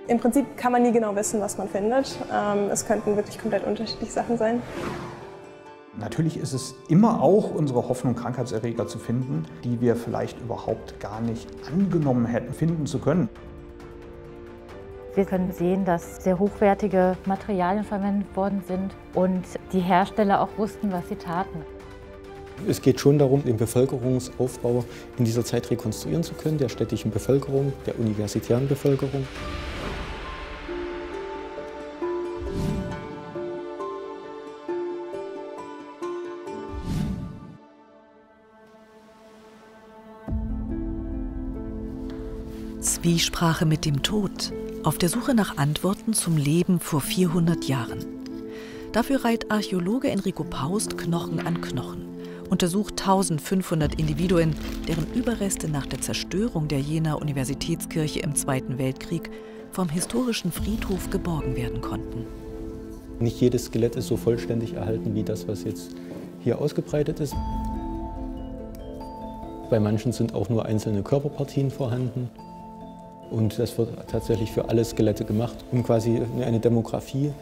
Im Prinzip kann man nie genau wissen, was man findet. Es könnten wirklich komplett unterschiedliche Sachen sein. Natürlich ist es immer auch unsere Hoffnung, Krankheitserreger zu finden, die wir vielleicht überhaupt gar nicht angenommen hätten, finden zu können. Wir können sehen, dass sehr hochwertige Materialien verwendet worden sind und die Hersteller auch wussten, was sie taten. Es geht schon darum, den Bevölkerungsaufbau in dieser Zeit rekonstruieren zu können, der städtischen Bevölkerung, der universitären Bevölkerung. Zwiesprache mit dem Tod. Auf der Suche nach Antworten zum Leben vor 400 Jahren. Dafür reiht Archäologe Enrico Paust Knochen an Knochen, untersucht 1500 Individuen, deren Überreste nach der Zerstörung der Jenaer Universitätskirche im Zweiten Weltkrieg vom historischen Friedhof geborgen werden konnten. Nicht jedes Skelett ist so vollständig erhalten wie das, was jetzt hier ausgebreitet ist. Bei manchen sind auch nur einzelne Körperpartien vorhanden. Und das wird tatsächlich für alle Skelette gemacht, um quasi eine Demografie,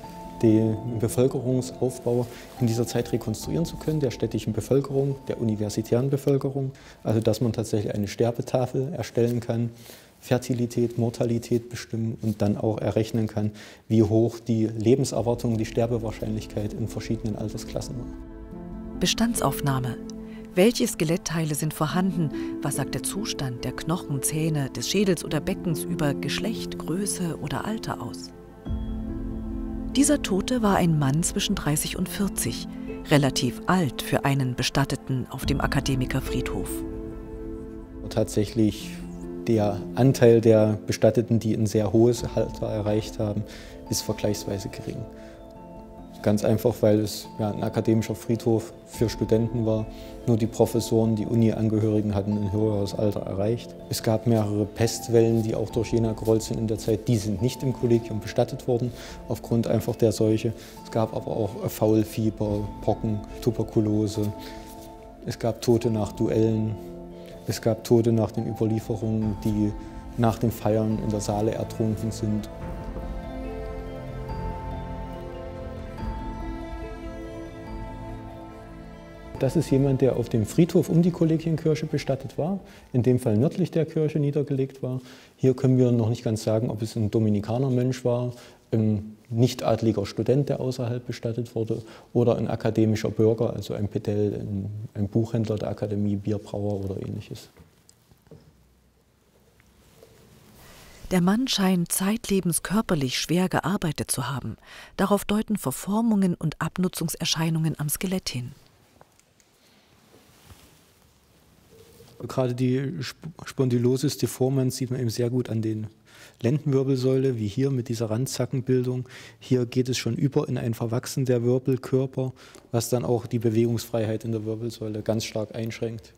den Bevölkerungsaufbau in dieser Zeit rekonstruieren zu können, der städtischen Bevölkerung, der universitären Bevölkerung. Also dass man tatsächlich eine Sterbetafel erstellen kann, Fertilität, Mortalität bestimmen und dann auch errechnen kann, wie hoch die Lebenserwartung, die Sterbewahrscheinlichkeit in verschiedenen Altersklassen war. Bestandsaufnahme. Welche Skelettteile sind vorhanden? Was sagt der Zustand der Knochen, Zähne, des Schädels oder Beckens über Geschlecht, Größe oder Alter aus? Dieser Tote war ein Mann zwischen 30 und 40, relativ alt für einen Bestatteten auf dem Akademikerfriedhof. Tatsächlich der Anteil der Bestatteten, die ein sehr hohes Alter erreicht haben, ist vergleichsweise gering. Ganz einfach, weil es ein akademischer Friedhof für Studenten war. Nur die Professoren, die Uni-Angehörigen hatten ein höheres Alter erreicht. Es gab mehrere Pestwellen, die auch durch Jena gerollt sind in der Zeit. Die sind nicht im Kollegium bestattet worden, aufgrund einfach der Seuche. Es gab aber auch Faulfieber, Pocken, Tuberkulose. Es gab Tote nach Duellen. Es gab Tote nach den Überlieferungen, die nach den Feiern in der Saale ertrunken sind. Das ist jemand, der auf dem Friedhof um die Kollegienkirche bestattet war, in dem Fall nördlich der Kirche niedergelegt war. Hier können wir noch nicht ganz sagen, ob es ein Dominikanermönch war, ein nichtadliger Student, der außerhalb bestattet wurde, oder ein akademischer Bürger, also ein Pedell, ein Buchhändler der Akademie, Bierbrauer oder ähnliches. Der Mann scheint zeitlebens körperlich schwer gearbeitet zu haben. Darauf deuten Verformungen und Abnutzungserscheinungen am Skelett hin. Gerade die Spondylosis deformans sieht man eben sehr gut an den Lendenwirbelsäule, wie hier mit dieser Randzackenbildung. Hier geht es schon über in ein Verwachsen der Wirbelkörper, was dann auch die Bewegungsfreiheit in der Wirbelsäule ganz stark einschränkt.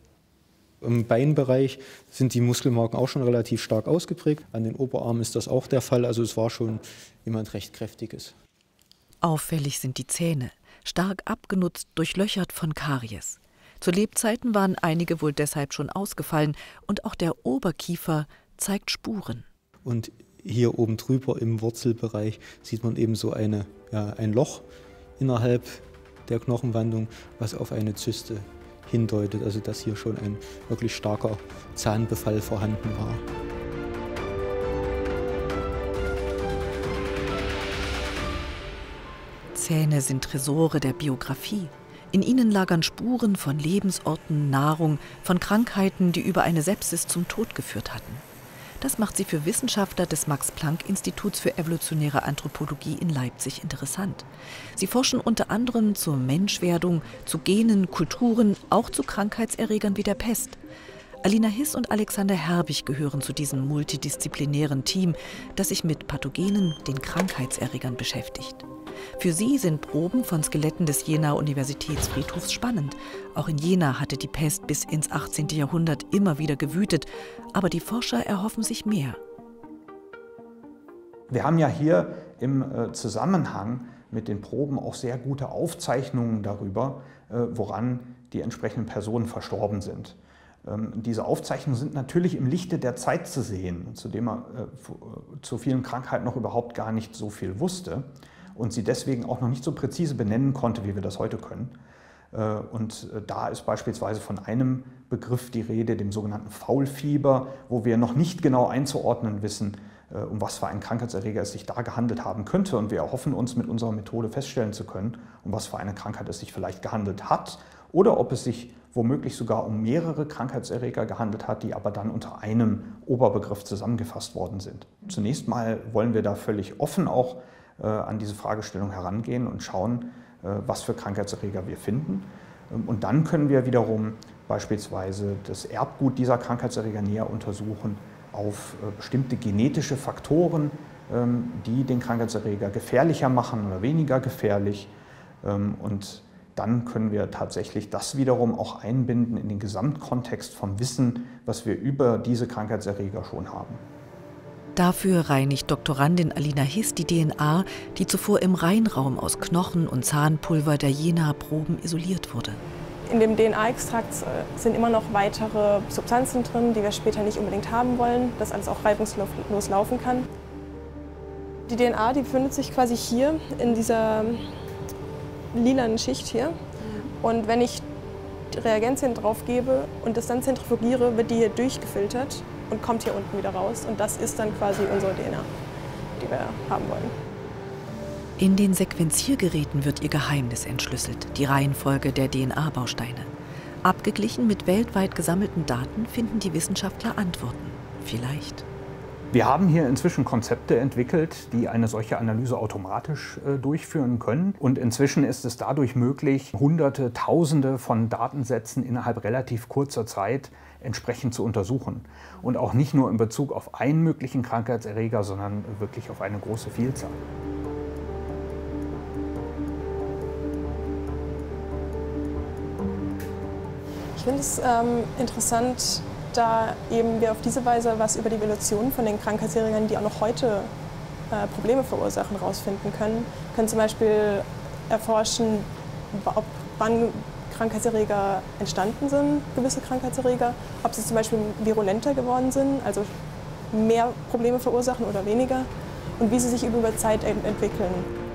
Im Beinbereich sind die Muskelmarken auch schon relativ stark ausgeprägt. An den Oberarmen ist das auch der Fall, also es war schon jemand recht Kräftiges. Auffällig sind die Zähne, stark abgenutzt, durchlöchert von Karies. Zu Lebzeiten waren einige wohl deshalb schon ausgefallen und auch der Oberkiefer zeigt Spuren. Und hier oben drüber im Wurzelbereich sieht man eben so ein Loch innerhalb der Knochenwandung, was auf eine Zyste hindeutet, also dass hier schon ein wirklich starker Zahnbefall vorhanden war. Zähne sind Tresore der Biografie. In ihnen lagern Spuren von Lebensorten, Nahrung, von Krankheiten, die über eine Sepsis zum Tod geführt hatten. Das macht sie für Wissenschaftler des Max-Planck-Instituts für evolutionäre Anthropologie in Leipzig interessant. Sie forschen unter anderem zur Menschwerdung, zu Genen, Kulturen, auch zu Krankheitserregern wie der Pest. Alina Hiss und Alexander Herbig gehören zu diesem multidisziplinären Team, das sich mit Pathogenen, den Krankheitserregern, beschäftigt. Für sie sind Proben von Skeletten des Jenaer Universitätsfriedhofs spannend. Auch in Jena hatte die Pest bis ins 18. Jahrhundert immer wieder gewütet. Aber die Forscher erhoffen sich mehr. Wir haben ja hier im Zusammenhang mit den Proben auch sehr gute Aufzeichnungen darüber, woran die entsprechenden Personen verstorben sind. Diese Aufzeichnungen sind natürlich im Lichte der Zeit zu sehen, zu dem man zu vielen Krankheiten noch überhaupt gar nicht so viel wusste und sie deswegen auch noch nicht so präzise benennen konnte, wie wir das heute können. Und da ist beispielsweise von einem Begriff die Rede, dem sogenannten Faulfieber, wo wir noch nicht genau einzuordnen wissen, um was für einen Krankheitserreger es sich da gehandelt haben könnte. Und wir erhoffen uns mit unserer Methode feststellen zu können, um was für eine Krankheit es sich vielleicht gehandelt hat oder ob es sich womöglich sogar um mehrere Krankheitserreger gehandelt hat, die aber dann unter einem Oberbegriff zusammengefasst worden sind. Zunächst mal wollen wir da völlig offen auch an diese Fragestellung herangehen und schauen, was für Krankheitserreger wir finden. Und dann können wir wiederum beispielsweise das Erbgut dieser Krankheitserreger näher untersuchen auf bestimmte genetische Faktoren, die den Krankheitserreger gefährlicher machen oder weniger gefährlich. Und dann können wir tatsächlich das wiederum auch einbinden in den Gesamtkontext vom Wissen, was wir über diese Krankheitserreger schon haben. Dafür reinigt Doktorandin Alina Hiss die DNA, die zuvor im Reinraum aus Knochen und Zahnpulver der Jena-Proben isoliert wurde. In dem DNA-Extrakt sind immer noch weitere Substanzen drin, die wir später nicht unbedingt haben wollen, dass alles auch reibungslos laufen kann. Die DNA, die befindet sich quasi hier in dieser lilanen Schicht hier. Und wenn ich Reagenzien drauf gebe und das dann zentrifugiere, wird die hier durchgefiltert und kommt hier unten wieder raus. Und das ist dann quasi unsere DNA, die wir haben wollen. In den Sequenziergeräten wird ihr Geheimnis entschlüsselt, die Reihenfolge der DNA-Bausteine. Abgeglichen mit weltweit gesammelten Daten finden die Wissenschaftler Antworten. Vielleicht. Wir haben hier inzwischen Konzepte entwickelt, die eine solche Analyse automatisch durchführen können. Und inzwischen ist es dadurch möglich, Hunderte, Tausende von Datensätzen innerhalb relativ kurzer Zeit entsprechend zu untersuchen. Und auch nicht nur in Bezug auf einen möglichen Krankheitserreger, sondern wirklich auf eine große Vielzahl. Ich finde es interessant, da eben wir auf diese Weise was über die Evolution von den Krankheitserregern, die auch noch heute Probleme verursachen, herausfinden können. Wir können zum Beispiel erforschen, wann Krankheitserreger entstanden sind, gewisse Krankheitserreger, ob sie zum Beispiel virulenter geworden sind, also mehr Probleme verursachen oder weniger, und wie sie sich über Zeit entwickeln.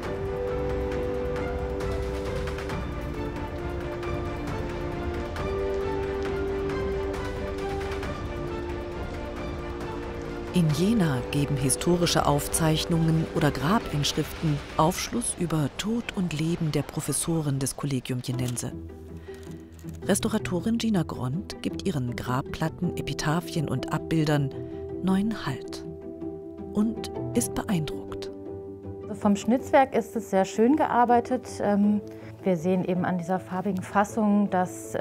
In Jena geben historische Aufzeichnungen oder Grabinschriften Aufschluss über Tod und Leben der Professoren des Collegium Jenense. Restauratorin Gina Gront gibt ihren Grabplatten, Epitaphien und Abbildern neuen Halt und ist beeindruckt. Vom Schnitzwerk ist es sehr schön gearbeitet. Wir sehen eben an dieser farbigen Fassung, dass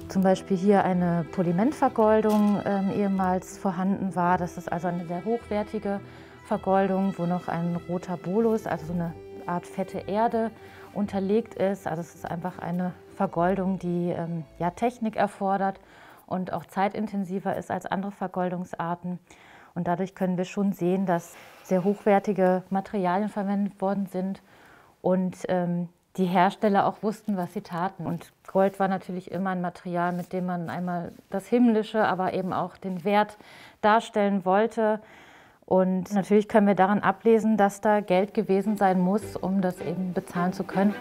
zum Beispiel hier eine Polymentvergoldung ehemals vorhanden war. Das ist also eine sehr hochwertige Vergoldung, wo noch ein roter Bolus, also so eine Art fette Erde, unterlegt ist. Also es ist einfach eine Vergoldung, die Technik erfordert und auch zeitintensiver ist als andere Vergoldungsarten. Und dadurch können wir schon sehen, dass sehr hochwertige Materialien verwendet worden sind und die Hersteller auch wussten, was sie taten. Und Gold war natürlich immer ein Material, mit dem man einmal das Himmlische, aber eben auch den Wert darstellen wollte. Und natürlich können wir daran ablesen, dass da Geld gewesen sein muss, um das eben bezahlen zu können.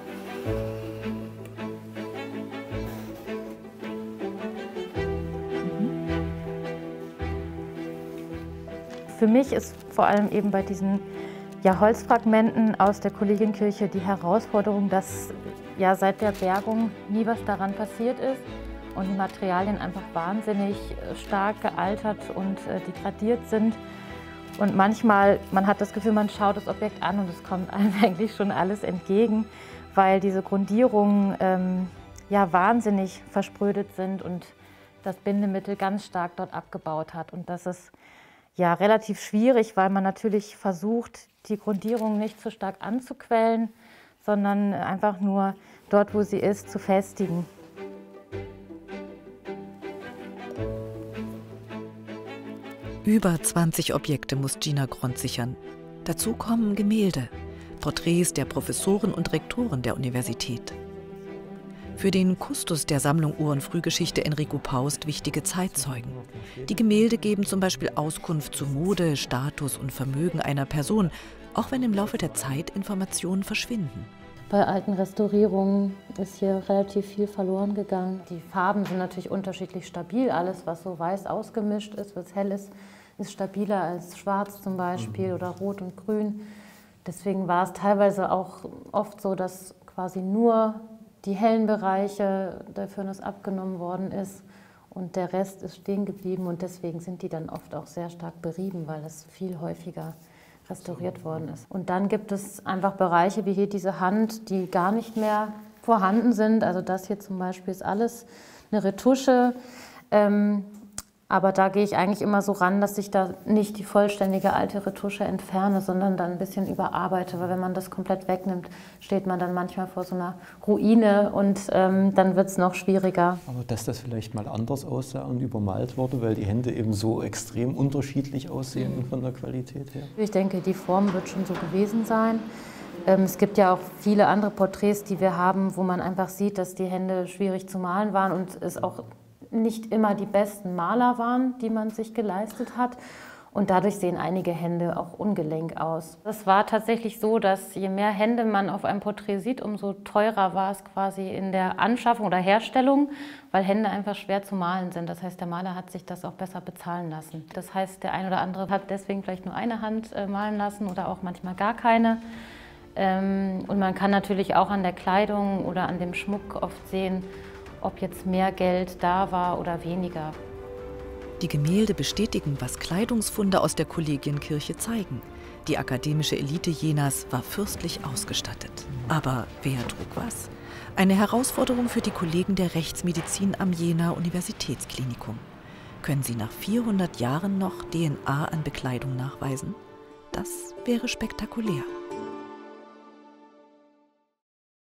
Für mich ist vor allem eben bei diesen Holzfragmenten aus der Kollegienkirche die Herausforderung, dass seit der Bergung nie was daran passiert ist und die Materialien einfach wahnsinnig stark gealtert und degradiert sind. Und manchmal, man hat das Gefühl, man schaut das Objekt an und es kommt einem eigentlich schon alles entgegen, weil diese Grundierungen wahnsinnig versprödet sind und das Bindemittel ganz stark dort abgebaut hat. Und das ist relativ schwierig, weil man natürlich versucht, die Grundierung nicht zu stark anzuquellen, sondern einfach nur dort, wo sie ist, zu festigen. Über 20 Objekte muss Gina Gront sichern. Dazu kommen Gemälde, Porträts der Professoren und Rektoren der Universität. Für den Kustos der Sammlung Uhrenfrühgeschichte Enrico Paust wichtige Zeitzeugen. Die Gemälde geben zum Beispiel Auskunft zu Mode, Status und Vermögen einer Person, auch wenn im Laufe der Zeit Informationen verschwinden. Bei alten Restaurierungen ist hier relativ viel verloren gegangen. Die Farben sind natürlich unterschiedlich stabil. Alles, was so weiß ausgemischt ist, was hell ist, ist stabiler als schwarz zum Beispiel oder rot und grün. Deswegen war es teilweise auch oft so, dass quasi nur die hellen Bereiche der Firnis abgenommen worden ist und der Rest ist stehen geblieben. Und deswegen sind die dann oft auch sehr stark berieben, weil es viel häufiger restauriert worden ist. Und dann gibt es einfach Bereiche wie hier diese Hand, die gar nicht mehr vorhanden sind. Also das hier zum Beispiel ist alles eine Retusche. Aber da gehe ich eigentlich immer so ran, dass ich da nicht die vollständige alte Retusche entferne, sondern dann ein bisschen überarbeite. Weil wenn man das komplett wegnimmt, steht man dann manchmal vor so einer Ruine und dann wird es noch schwieriger. Aber dass das vielleicht mal anders aussah und übermalt wurde, weil die Hände eben so extrem unterschiedlich aussehen von der Qualität her? Ich denke, die Form wird schon so gewesen sein. Es gibt ja auch viele andere Porträts, die wir haben, wo man einfach sieht, dass die Hände schwierig zu malen waren und es auch nicht immer die besten Maler waren, die man sich geleistet hat. Und dadurch sehen einige Hände auch ungelenk aus. Es war tatsächlich so, dass je mehr Hände man auf einem Porträt sieht, umso teurer war es quasi in der Anschaffung oder Herstellung, weil Hände einfach schwer zu malen sind. Das heißt, der Maler hat sich das auch besser bezahlen lassen. Das heißt, der ein oder andere hat deswegen vielleicht nur eine Hand malen lassen oder auch manchmal gar keine. Und man kann natürlich auch an der Kleidung oder an dem Schmuck oft sehen, ob jetzt mehr Geld da war oder weniger. Die Gemälde bestätigen, was Kleidungsfunde aus der Kollegienkirche zeigen. Die akademische Elite Jenas war fürstlich ausgestattet. Aber wer trug was? Eine Herausforderung für die Kollegen der Rechtsmedizin am Jenaer Universitätsklinikum. Können sie nach 400 Jahren noch DNA an Bekleidung nachweisen? Das wäre spektakulär.